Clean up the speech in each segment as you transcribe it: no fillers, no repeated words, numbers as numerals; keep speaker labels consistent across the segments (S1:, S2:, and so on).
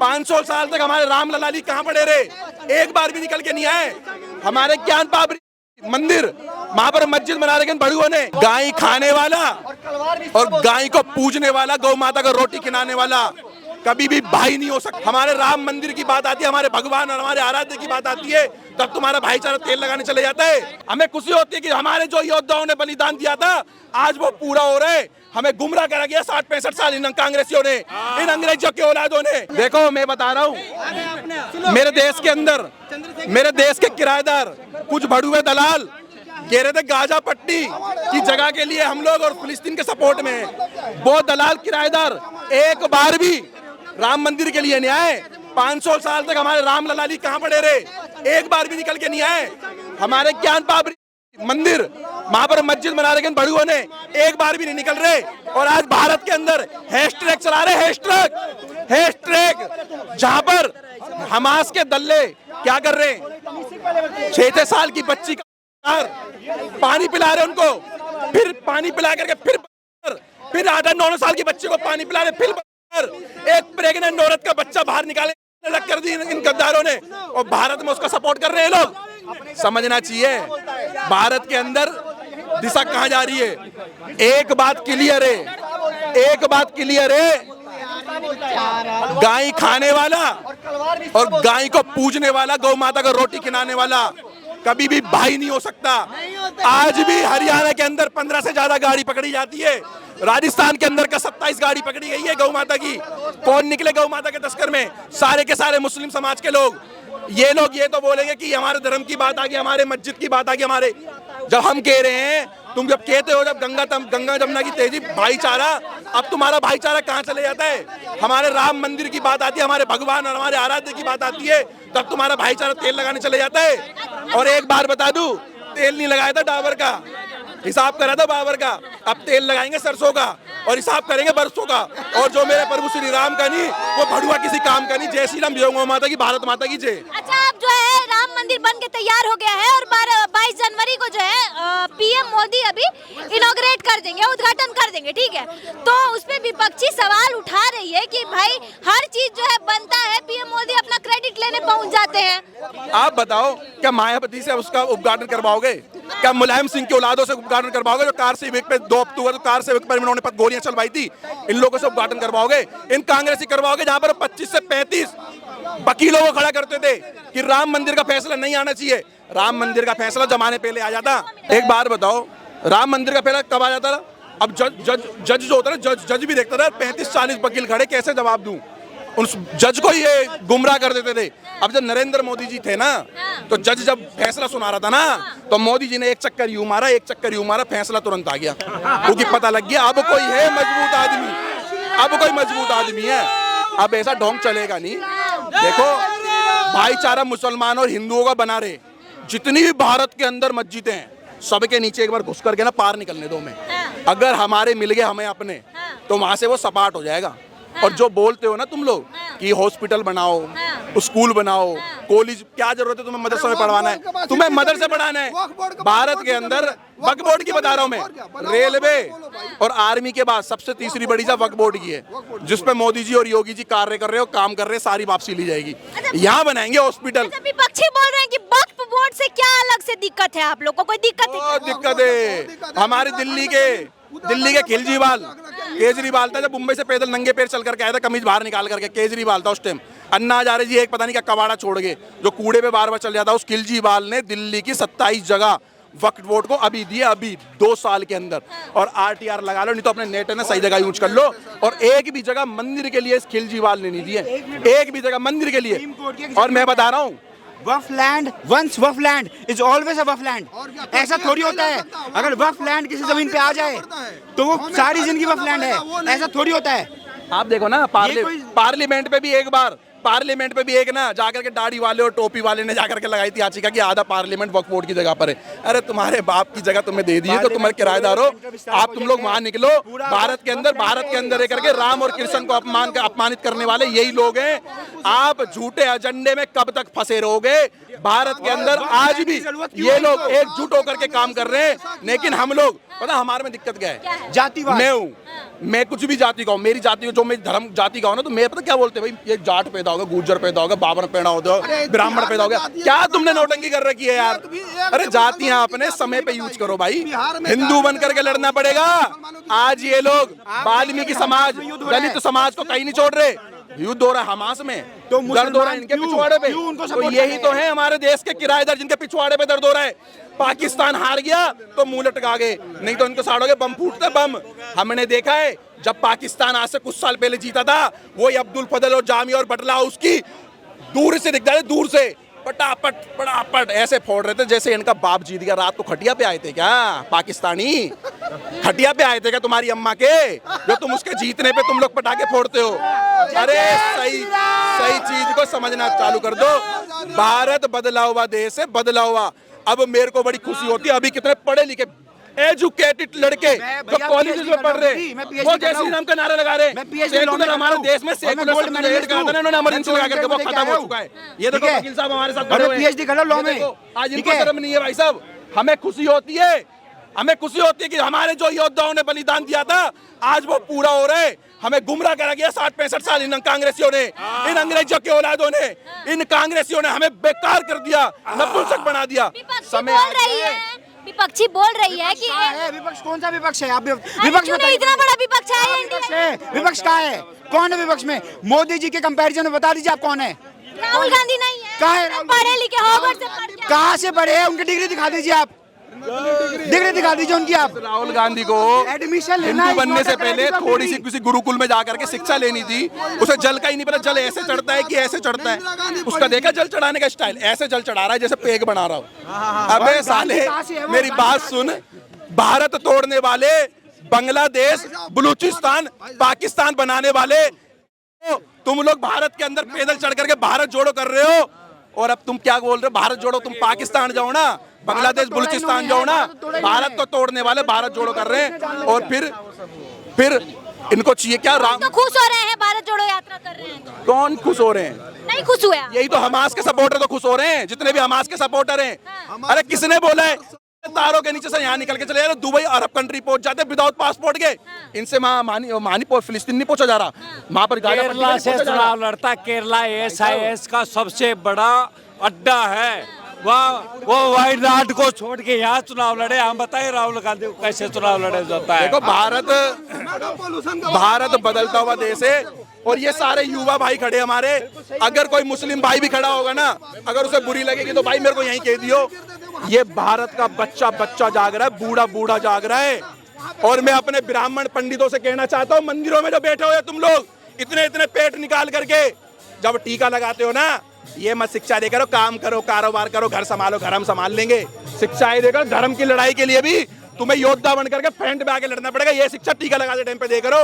S1: 500 साल तक हमारे राम लला जी कहाँ पड़े रहे, एक बार भी निकल के नहीं आए। हमारे ज्ञान पाबरी मंदिर वहां पर मस्जिद बना रखे बड़ुओं ने, गाय खाने वाला और गाय को पूजने वाला, गौ माता को रोटी खिलाने वाला कभी भी भाई नहीं हो सकता। हमारे राम मंदिर की बात आती है, हमारे भगवान और हमारे आराध्य की बात आती है, तब तुम्हारा भाईचारा तेल लगाने चले जाता है। हमें खुशी होती है कि हमारे जो योद्धाओं ने बलिदान दिया था आज वो पूरा हो रहा है। हमें गुमराह करा गया 60-65 साल इन कांग्रेसियों ने, इन अंग्रेजों के औलादों ने। देखो मैं बता रहा हूँ, मेरे देश के अंदर मेरे देश के किराएदार कुछ भड़ुए दलाल कह रहे थे गाजा पट्टी की जगह के लिए हम लोग और फिलिस्तीन के सपोर्ट में हैं। वो दलाल किराएदार एक बार भी राम मंदिर के लिए नहीं आए। 500 साल तक हमारे राम लला जी कहाँ पड़े रहे, एक बार भी निकल के नहीं आए। हमारे ज्ञान पाबरी मंदिर वहां पर मस्जिद बना रखे बड़ुओं ने, एक बार भी नहीं निकल रहे। और आज भारत के अंदर हैशटैग चला रहे, हैशटैग जहां पर हमास के दल्ले क्या कर रहे हैं, 6 साल की बच्ची का पानी पिला रहे उनको, फिर पानी पिला करके फिर 8-9 साल की बच्चे को पानी पिला रहे, फिर एक प्रेग्नेंट औरत का बच्चा बाहर निकाले लग कर दी इन गद्दारों ने, और भारत में उसका सपोर्ट कर रहे हैं लोग। समझना चाहिए भारत के अंदर दिशा कहां जा रही है। एक बात क्लियर है, गाय खाने वाला और गाय को पूजने वाला, गौ माता को रोटी खिलाने वाला कभी भी भाई नहीं हो सकता। आज भी हरियाणा के अंदर 15 से ज्यादा गाड़ी पकड़ी जाती है, राजस्थान के अंदर का 27 गाड़ी पकड़ी गई है गौ माता की। कौन निकले गौ माता के तस्कर में? सारे के सारे मुस्लिम समाज के लोग। ये लोग ये तो बोलेंगे कि हमारे धर्म की बात आ गई, हमारे मस्जिद की बात आ गई, हमारे जब हम कह रहे हैं, तुम जब कहते हो जब गंगा जमुना की तेजी भाईचारा, अब तुम्हारा भाईचारा कहाँ चले जाता है? हमारे राम मंदिर की बात आती है, हमारे भगवान और हमारे आराध्य की बात आती है, तब तुम्हारा भाईचारा तेल लगाने चले जाता है। और एक बार बता दूं, तेल नहीं लगाया था डाबर का, हिसाब करा था बाबर का, अब तेल लगाएंगे सरसों का और हिसाब करेंगे बरसों का। और जो मेरे प्रभु श्री राम का नहीं, वो भड़ुआ किसी काम का नहीं। जय श्री राम, जय गौ माता की, भारत माता की जय।
S2: अच्छा, अब जो है राम मंदिर बन के तैयार हो गया है और 22 जनवरी को जो है पीएम मोदी अभी इनॉग्रेट कर देंगे, उद्घाटन कर देंगे, ठीक है। तो उस पे विपक्षी सवाल उठा रही है कि भाई हर चीज जो है बनता है, पीएम मोदी अपना क्रेडिट लेने पहुंच जाते हैं।
S1: आप बताओ, क्या मायावती से उसका उद्घाटन करवाओगे? क्या मुलायम सिंह के औलादों से उद्घाटन करवाओगे? जो कार सेवक पे 2 अक्टूबर कार सेवक पर इन्होंने गोलियां चलवाई थी, इन लोगों से उद्घाटन करवाओगे? इन कांग्रेसी करवाओगे जहां पर 25 से 35 वकीलों को खड़ा करते थे कि राम मंदिर का फैसला नहीं आना चाहिए। राम मंदिर का फैसला जमाने पहले आ जाता। एक बात बताओ, राम मंदिर का फैसला कब आ जाता था? अब जज जो होता है, जज भी देखता था 35-40 वकील खड़े, कैसे जवाब दूं? उस जज को ये गुमराह कर देते थे। अब जब नरेंद्र मोदी जी थे ना, तो जज जब फैसला सुना रहा था ना, तो मोदी जी ने एक चक्कर यूं मारा, फैसला तुरंत आ गया, क्योंकि पता लग गया अब कोई है मजबूत आदमी, है। अब ऐसा ढोंग चलेगा नहीं। देखो, भाईचारा मुसलमान और हिंदुओं का बना रहे। जितनी भी भारत के अंदर मस्जिदें हैं, सबके नीचे एक बार घुस करके ना पार निकलने दो। मैं अगर हमारे मिल गए हमें अपने, तो वहां से वो सपाट हो जाएगा। और जो बोलते हो ना तुम लोग कि हॉस्पिटल बनाओ, स्कूल बनाओ, कॉलेज, क्या जरूरत है तुम्हें मदरसे में पढ़वाना है? तुम्हें मदरसे पढ़ाना है। भारत के अंदर वक्फ बोर्ड की बता रहा हूँ मैं, रेलवे और आर्मी के बाद सबसे तीसरी बड़ी सा वक्फ बोर्ड की है, जिसपे मोदी जी और योगी जी कार्य कर रहे हो, काम कर रहे हैं, सारी वापसी ली जाएगी। यहाँ बनाएंगे हॉस्पिटल।
S2: विपक्षी बोल रहे हैं कि वक्फ बोर्ड से क्या अलग से दिक्कत है? आप लोग को कोई दिक्कत
S1: है? हमारे दिल्ली के केजरीवाल था, जब मुंबई से पैदल नंगे पैर चल करके आया था, कमीज बाहर निकाल करके, केजरीवाल था उस टाइम। अन्ना हजारे जी एक पता नहीं क्या कबाड़ा छोड़ गए, जो कूड़े पे बार बार चल जाता, उस केजरीवाल ने दिल्ली की 27 जगह वक्फ बोर्ड को अभी दिया, अभी 2 साल के अंदर। और RTR लगा लो, नहीं तो अपने नेट ने सही जगह यूज कर लो। और एक भी जगह मंदिर के लिए इस केजरीवाल ने नहीं दिए, एक भी जगह मंदिर के लिए। और मैं बता रहा हूँ,
S3: waqf land, once waqf land is always a waqf land. ऐसा थोड़ी होता है अगर वक्फ लैंड किसी जमीन पे आ जाए तो वो सारी जिंदगी वक्फ लैंड है, ऐसा थोड़ी होता है।
S1: आप देखो ना, पार्लियामेंट पे भी एक ना जाकर के दाढ़ी वाले और टोपी वाले ने जाकर के लगाई थी याचिका कि आधा पार्लियामेंट वक्फ बोर्ड की जगह पर है। अरे तुम्हारे बाप की जगह तुम्हें दे दी है, तो तुम्हारे किराएदार हो, आप तुम लोग वहां निकलो। भारत के अंदर रह करके राम और कृष्ण को अपमानित करने वाले यही लोग हैं आप झूठे एजेंडे में कब तक फंसे रहोगे? भारत के अंदर आज भी ये लोग एकजुट होकर के काम कर रहे हैं, लेकिन हम लोग पता हमारे में दिक्कत क्या है?
S3: जातिवाद।
S1: मैं हूँ, मैं कुछ भी जाति का हूँ, मेरी जाति को जो मेरी धर्म जाति का हूँ ना, तो मैं पता क्या बोलते हैं भाई, ये जाट पैदा होगा, गुर्जर पैदा होगा, बाबर पैदा होगा, ब्राह्मण पैदा हो गया। क्या तुमने नौटंकी कर रखी है यार? अरे जातियां अपने समय पे यूज करो भाई, हिंदू बन करके लड़ना पड़ेगा। आज ये लोग वाल्मीकि समाज, दलित समाज को कहीं नहीं छोड़ रहे, युद्ध हो रहा है हमास में,
S3: तो
S1: दर्द हो रहा है इनके पिछवाड़े पे। तो यही तो है हमारे देश के किराएदार जिनके पिछवाड़े पे दर्द हो रहा है। पाकिस्तान हार गया तो मुंह लटका गए, नहीं तो इनको साड़ोगे बम फूटते बम। हमने देखा है जब पाकिस्तान आज से कुछ साल पहले जीता था, वही अब्दुल फजल और जामी और बटला उसकी दूर से दिख जाए, दूर से पटापट पटापट ऐसे फोड़ रहे थे जैसे इनका बाप जीत गया। रात को खटिया पे आए थे क्या पाकिस्तानी? खटिया पे आए थे क्या तुम्हारी अम्मा के, जो तुम उसके जीतने पे तुम लोग पटाखे फोड़ते हो? अरे सही सही चीज को समझना चालू कर दो। भारत बदला हुआ देश है, बदला हुआ। अब मेरे को बड़ी खुशी होती है, अभी कितने पढ़े लिखे एजुकेटेड लड़के जो कॉलेजेस में पढ़ रहे, वो जय श्री राम का नारा लगा रहे। सेकुलर हमारे देश में सेकुलर इन्होंने इमरजेंसी लगा करके वो खत्म हो चुका है। ये देखो वकील साहब हमारे साथ खड़े हुए हैं,
S3: पीएचडी कर लो लॉ में।
S1: आज इनको शर्म नहीं है भाई साहब। हमें खुशी होती है, हमें खुशी होती है कि हमारे जो योद्धाओं ने बलिदान दिया था आज वो पूरा हो रहा है। हमें गुमराह करा गया 60-65 साल इन कांग्रेसियों ने, इन अंग्रेजों के औलादों ने, इन कांग्रेसियों ने हमें बेकार कर दिया, नपुंसक बना दिया।
S2: समय बोल रही है, विपक्षी बोल रही है कि
S3: विपक्ष कौन सा विपक्ष है? आप विपक्ष में
S2: इतना बड़ा विपक्ष है,
S3: विपक्ष कहाँ है? कौन है विपक्ष में? मोदी जी के कंपैरिजन में बता दीजिए आप कौन है?
S2: राहुल गांधी नहीं है।
S3: कहाँ है?
S2: पढ़े लिखे हार्वर्ड से पढ़ के
S3: कहाँ से पढ़े हैं? उनकी डिग्री दिखा दीजिए आप, डिग्री दिखा दीजिए उनकी आप।
S1: राहुल गांधी को
S3: एडमिशन
S1: हिंदू बनने से पहले थोड़ी सी किसी गुरुकुल में जाकर के शिक्षा लेनी थी। उसे जल का ही नहीं पता, जल ऐसे चढ़ता है कि ऐसे चढ़ता है। उसका देखा जल चढ़ाने का स्टाइल, ऐसे जल चढ़ा रहा है जैसे पेग बना रहा हो। अबे साले मेरी बात सुन, भारत तोड़ने वाले, बांग्लादेश, बलूचिस्तान, पाकिस्तान बनाने वाले तुम लोग भारत के अंदर पैदल चढ़ करके भारत जोड़ो कर रहे हो। और अब तुम क्या बोल रहे हो? भारत जोड़ो, तुम पाकिस्तान जाओ ना, बांग्लादेश बलूचिस्तान जाओ ना। भारत को तोड़ने वाले भारत जोड़ो कर रहे हैं। और फिर इनको चाहिए क्या? राम
S2: तो खुश हो रहे हैं, भारत जोड़ो यात्रा कर रहे हैं।
S1: कौन खुश हो रहे हैं?
S2: नहीं खुश हुए।
S1: यही तो हमास के सपोर्टर तो खुश हो रहे हैं, जितने भी हमास के सपोर्टर हैं। अरे किसने बोला है तारों के नीचे से यहाँ निकल के चले जाए? दुबई अरब कंट्री पहुंच जाते विदाउट पासपोर्ट के। इनसे मानी फिलिस्तीन नहीं पहुंचा जा रहा, वहां पर
S4: केरला से चुनाव लड़ता। केरला SIS का सबसे बड़ा अड्डा है। वो वायनाड को छोड़ के यहाँ चुनाव लड़े। हम बताइए राहुल गांधी को कैसे चुनाव लड़े जाता है?
S1: देखो भारत बदलता हुआ देश है, और ये सारे युवा भाई खड़े हमारे। अगर कोई मुस्लिम भाई भी खड़ा होगा ना, अगर उसे बुरी लगेगी तो भाई मेरे को यहीं कह दियो। ये भारत का बच्चा जाग रहा है, बूढ़ा जाग रहा है। और मैं अपने ब्राह्मण पंडितों से कहना चाहता हूँ, मंदिरों में जो बैठे हुए तुम लोग इतने पेट निकाल करके जब टीका लगाते हो ना, ये मत शिक्षा देकर करो, काम करो, कारोबार करो, घर संभालो, घर हम संभाल लेंगे। शिक्षाएं देकर धर्म की लड़ाई के लिए भी तुम्हें योद्धा बन करके फ्रंट में आके लड़ना पड़ेगा। ये शिक्षा टीका लगाते टाइम पे दे करो।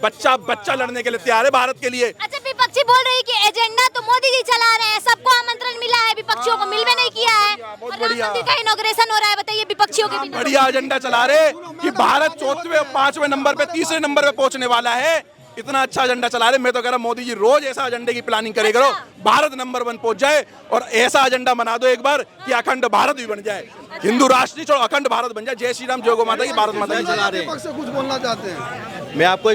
S1: बच्चा लड़ने के लिए तैयार है भारत के लिए।
S2: अच्छा, विपक्षी बोल रही है कि एजेंडा तो मोदी जी चला रहे हैं, सबको आमंत्रण मिला है, विपक्षियों को मिल भी नहीं किया है।
S1: बहुत
S2: और
S1: बढ़िया।
S2: राम मंदिर का इनॉग्रेशन हो रहा है, बताइए विपक्षियों के बिना।
S1: बढ़िया एजेंडा चला रहे कि भारत 4वें 5वें नंबर पे, 3रे नंबर पे पहुंचने वाला है। इतना अच्छा एजेंडा चला रहे। मैं तो कह रहा मोदी जी रोज ऐसा एजेंडे की प्लानिंग करे करो, भारत नंबर 1 पहुंच जाए। और ऐसा एजेंडा बना दो एक बार कि अखंड भारत भी बन जाए, हिंदू राष्ट्र नहीं छोड़ो, अखंड भारत बन जाए। जय श्री राम, जय गौ माता की, भारत माता की।
S5: चला रहे हैं। कुछ बोलना चाहते हैं? मैं आपको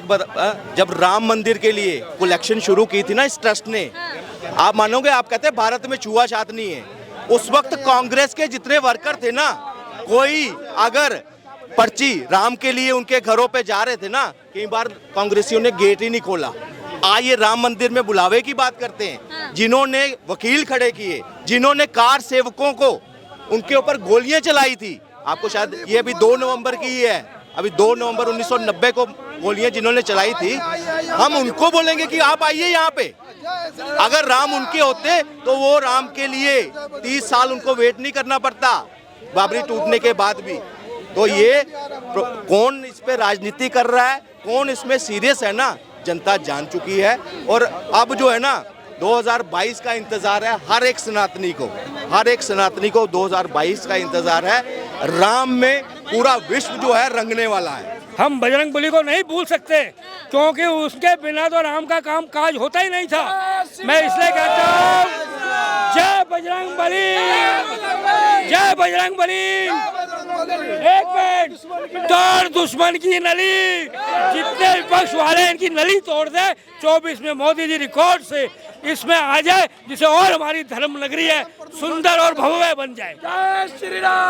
S5: जब राम मंदिर के लिए कलेक्शन शुरू की थी ना इस ट्रस्ट ने, आप मानोगे, आप कहते हैं भारत में छुआछूत नहीं है। उस वक्त कांग्रेस के जितने वर्कर थे ना, कोई अगर पर्ची राम के लिए उनके घरों पे जा रहे थे ना, कई बार कांग्रेसियों ने गेट ही नहीं खोला। आज ये राम मंदिर में बुलावे की बात करते हैं। जिन्होंने वकील खड़े किए, जिन्होंने कार सेवकों को उनके ऊपर गोलियां चलाई थी, आपको शायद ये अभी 2 नवंबर की ही है, अभी 2 नवंबर 1990 को गोलियां जिन्होंने चलाई थी, हम उनको बोलेंगे कि आप आइए यहाँ पे। अगर राम उनके होते तो वो राम के लिए 30 साल उनको वेट नहीं करना पड़ता, बाबरी टूटने के बाद भी। तो ये कौन इस पे राजनीति कर रहा है, कौन इसमें सीरियस है ना, जनता जान चुकी है। और अब जो है ना 2022 का इंतजार है हर एक सनातनी को 2022 का इंतजार है। राम में पूरा विश्व जो है रंगने वाला है।
S6: हम बजरंग बली को नहीं भूल सकते, क्योंकि उसके बिना तो राम का काम काज होता ही नहीं था। मैं इसलिए कहता हूँ जय बजरंग बली, जय बजरंग बली। एक मिनट, तोड़ दुश्मन की नली, जितने विपक्ष वाले हैं, इनकी नली तोड़ दे। 24 में मोदी जी रिकॉर्ड से इसमें आ जाए, जिसे और हमारी धर्म नगरी है सुंदर और भव्य बन जाए।
S1: जय श्री राम।